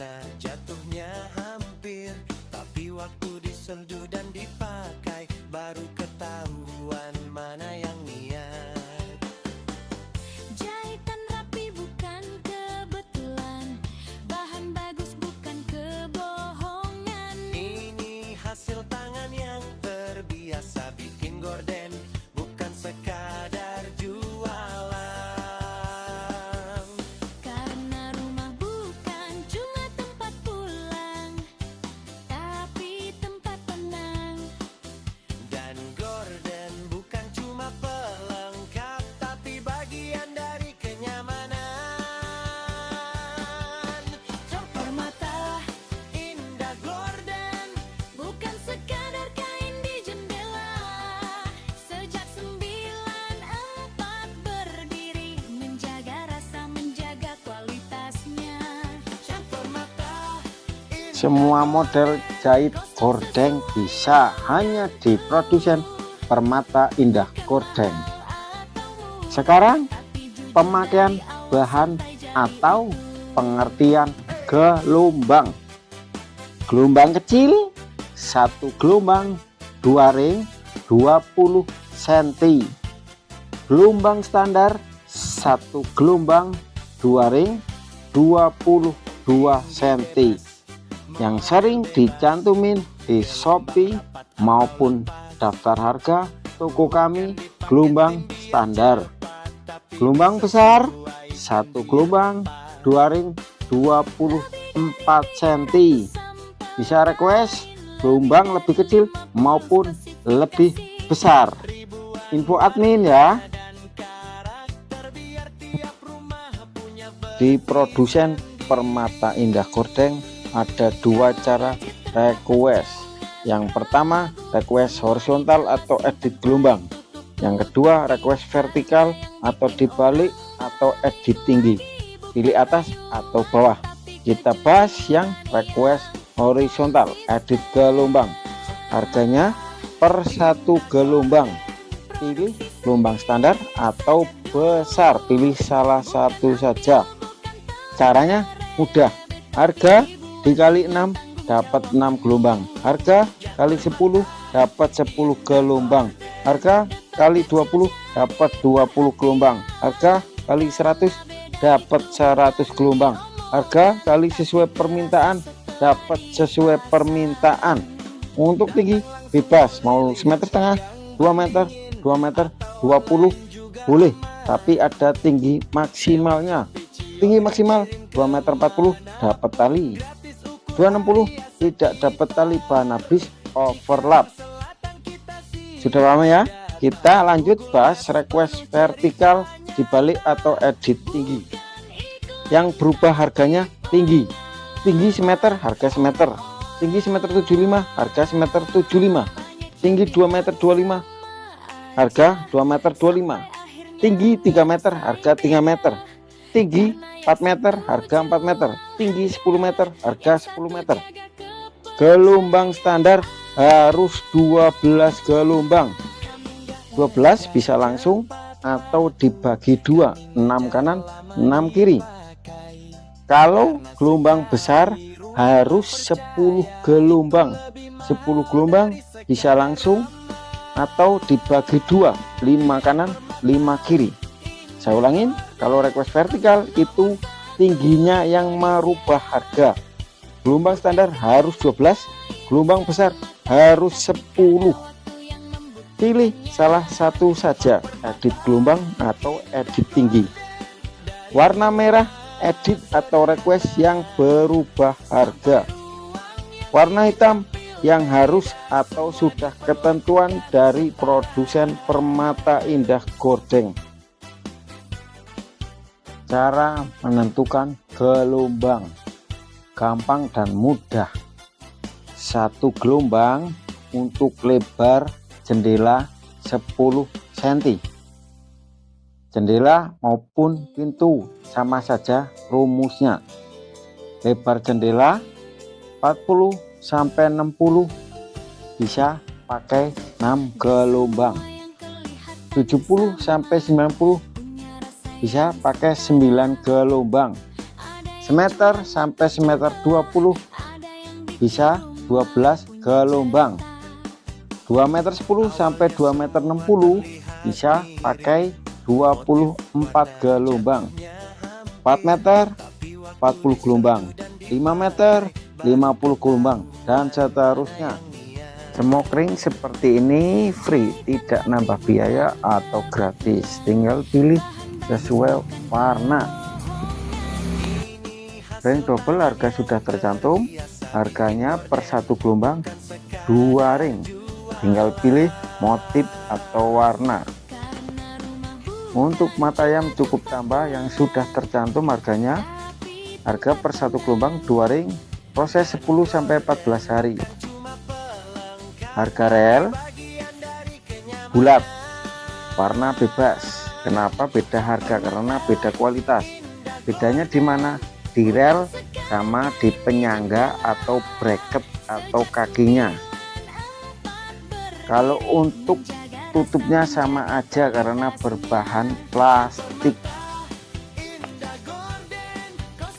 mana jatuhnya hampir, tapi waktu disentuh dan dipakai baru ketahuan mana yang niat. Jahitan rapi bukan kebetulan, bahan bagus bukan kebohongan. Ini hasil tangan yang terbiasa bikin gorden, bukan sekadar jualan. Karena rumah bukan cuma tempat pulang, tapi tempat tenang. Dan gorden bukan cuma pelengkap, tapi bagian dari kenyamanan. Permata Indah Gorden, bukan sekadar kain di jendela. Sejak 94 berdiri, menjaga rasa, menjaga kualitasnya. permata Semua model jahit gorden bisa hanya di produsen Permata Indah Gorden. Sekarang pemakaian bahan atau pengertian gelombang. Gelombang kecil 1 gelombang 2 ring 20 cm. Gelombang standar 1 gelombang 2 ring 22 cm. Yang sering dicantumin di Shopee maupun daftar harga toko kami gelombang standar. Gelombang besar 1 gelombang 2 ring 24 cm. Bisa request gelombang lebih kecil maupun lebih besar. Info admin ya. Di produsen Permata Indah Gorden ada 2 cara request. Yang pertama request horizontal atau edit gelombang. Yang kedua request vertikal atau dibalik atau edit tinggi. Pilih atas atau bawah. Kita bahas yang request horizontal edit gelombang. Harganya per 1 gelombang. Pilih gelombang standar atau besar, pilih salah satu saja. Caranya mudah. Harga dikali 6 dapat 6 gelombang. Harga kali 10 dapat 10 gelombang. Harga kali 20 dapat 20 gelombang. Harga kali 100 dapat 100 gelombang. Harga kali sesuai permintaan dapat sesuai permintaan. Untuk tinggi bebas, mau 1,5 meter, 2 meter, 2 meter, 20 boleh, tapi ada tinggi maksimalnya. Tinggi maksimal 2,40 meter dapat tali, 2,60 tidak dapat tali, bahan habis overlap. Sudah paham ya? Kita lanjut bahas request vertikal, dibalik atau edit tinggi. Yang berubah harganya tinggi. Tinggi semeter harga semeter. Tinggi semeter 75 harga semeter 75. Tinggi 2,25 meter harga 2,25 meter. Tinggi 3 meter harga 3 meter. Tinggi 4 meter harga 4 meter. Tinggi 10 meter harga 10 meter. Gelombang standar harus 12 gelombang. 12 bisa langsung atau dibagi 2, 6 kanan 6 kiri. Kalau gelombang besar harus 10 gelombang. 10 gelombang bisa langsung atau dibagi 2, 5 kanan 5 kiri. Saya ulangin, kalau request vertikal itu tingginya yang merubah harga. Gelombang standar harus 12, gelombang besar harus 10. Pilih salah satu saja, edit gelombang atau edit tinggi. Warna merah edit atau request yang berubah harga. Warna hitam yang harus atau sudah ketentuan dari produsen Permata Indah Gorden. Cara menentukan gelombang gampang dan mudah. 1 gelombang untuk lebar jendela 10 cm. Jendela maupun pintu sama saja rumusnya. Lebar jendela 40 sampai 60 bisa pakai 6 gelombang. 70 sampai 90 bisa pakai 9 gelombang. semeter sampai semeter 20, bisa 12 gelombang. 2 meter 10 sampai 2 meter 60 bisa pakai 24 gelombang. 4 meter 40 gelombang, 5 meter 50 gelombang, dan seterusnya. Smokering seperti ini free, tidak nambah biaya atau gratis, tinggal pilih sesuai warna. Ring double harga sudah tercantum, harganya per 1 gelombang 2 ring, tinggal pilih motif atau warna. Untuk mata ayam cukup tambah yang sudah tercantum harganya. Harga per 1 gelombang 2 ring, proses 10 sampai 14 hari. Harga rel bulat, warna bebas. Kenapa beda harga? Karena beda kualitas. Bedanya di mana? Di rel sama di penyangga atau bracket atau kakinya. Kalau untuk tutupnya sama aja karena berbahan plastik.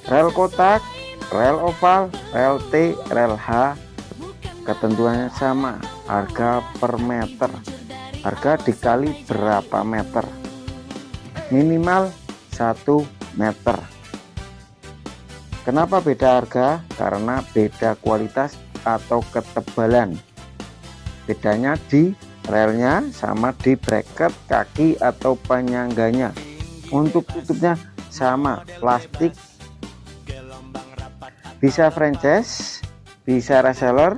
Rel kotak, rel oval, rel T, rel H, ketentuannya sama, harga per meter. Harga dikali berapa meter, minimal 1 meter. Kenapa beda harga? Karena beda kualitas atau ketebalan. Bedanya di relnya sama di bracket kaki atau penyangganya. Untuk tutupnya sama, plastik. Bisa franchise, bisa reseller,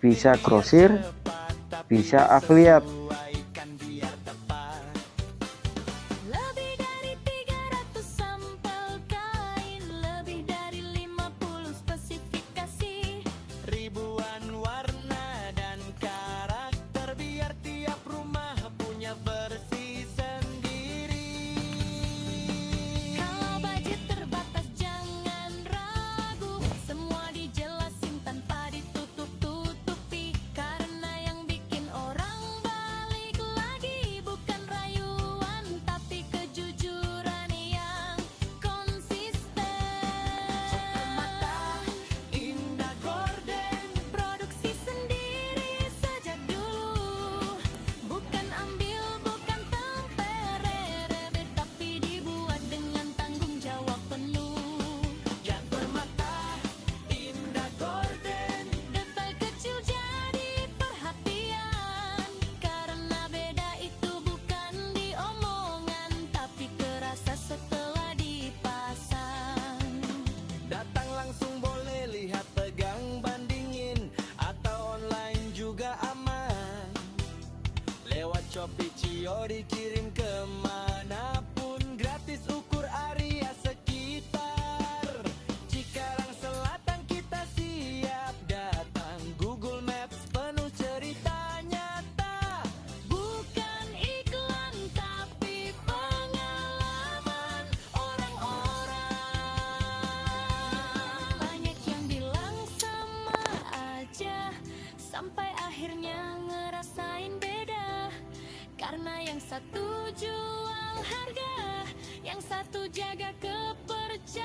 bisa grosir, bisa affiliate. Lebih dari 300 sampel kain, lebih dari 50 spesifikasi. Ribuan warna dan karakter, biar tiap rumah punya versi sendiri. Kalau budget terbatas jangan ragu, semua dijelasin tanpa ditutup-tutupi. Karena yang bikin orang balik lagi bukan rayuan, tapi kejujuran yang konsisten. Mata Indah Gorden, Produksi sendiri sejak dulu, bukan ambil, bukan temperer, tapi dibuat dengan tanggung jawab penuh. yang bermata Indah Gorden. Detail kecil jadi perhatian, karena beda itu bukan di omongan, tapi kerasa setelah dipasang. Datang langsung boleh, lihat, pegang, bandingin, atau online juga aman. Lewat Shopee, Cio, dikirim kemanapun, gratis, ukur area sekitar. Cikarang Selatan kita siap datang, Google Maps penuh cerita nyata. Bukan iklan tapi pengalaman orang-orang. Banyak yang bilang sama aja, sampai akhirnya ngerasain beda. Karena yang satu jual harga, yang satu jaga kepercayaan.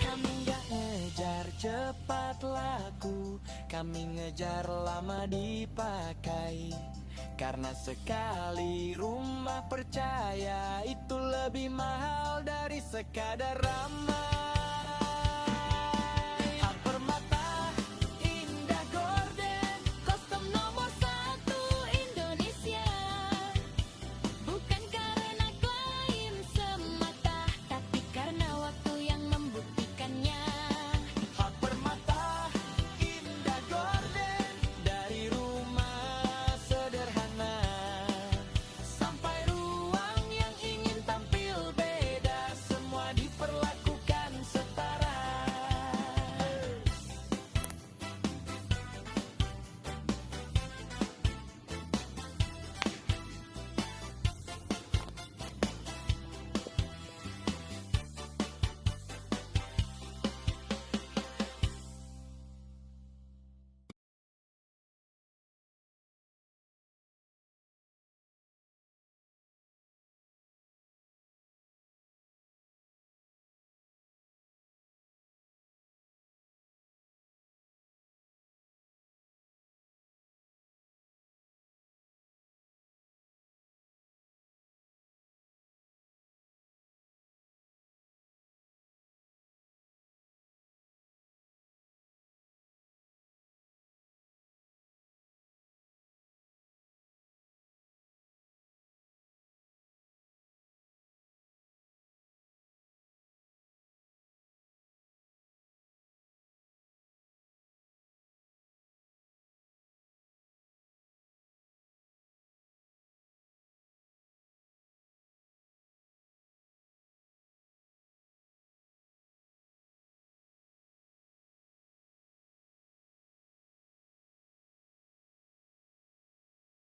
Kami nggak ngejar cepat laku, kami ngejar lama dipakai. Karena sekali rumah percaya itu lebih mahal dari sekadar ramah.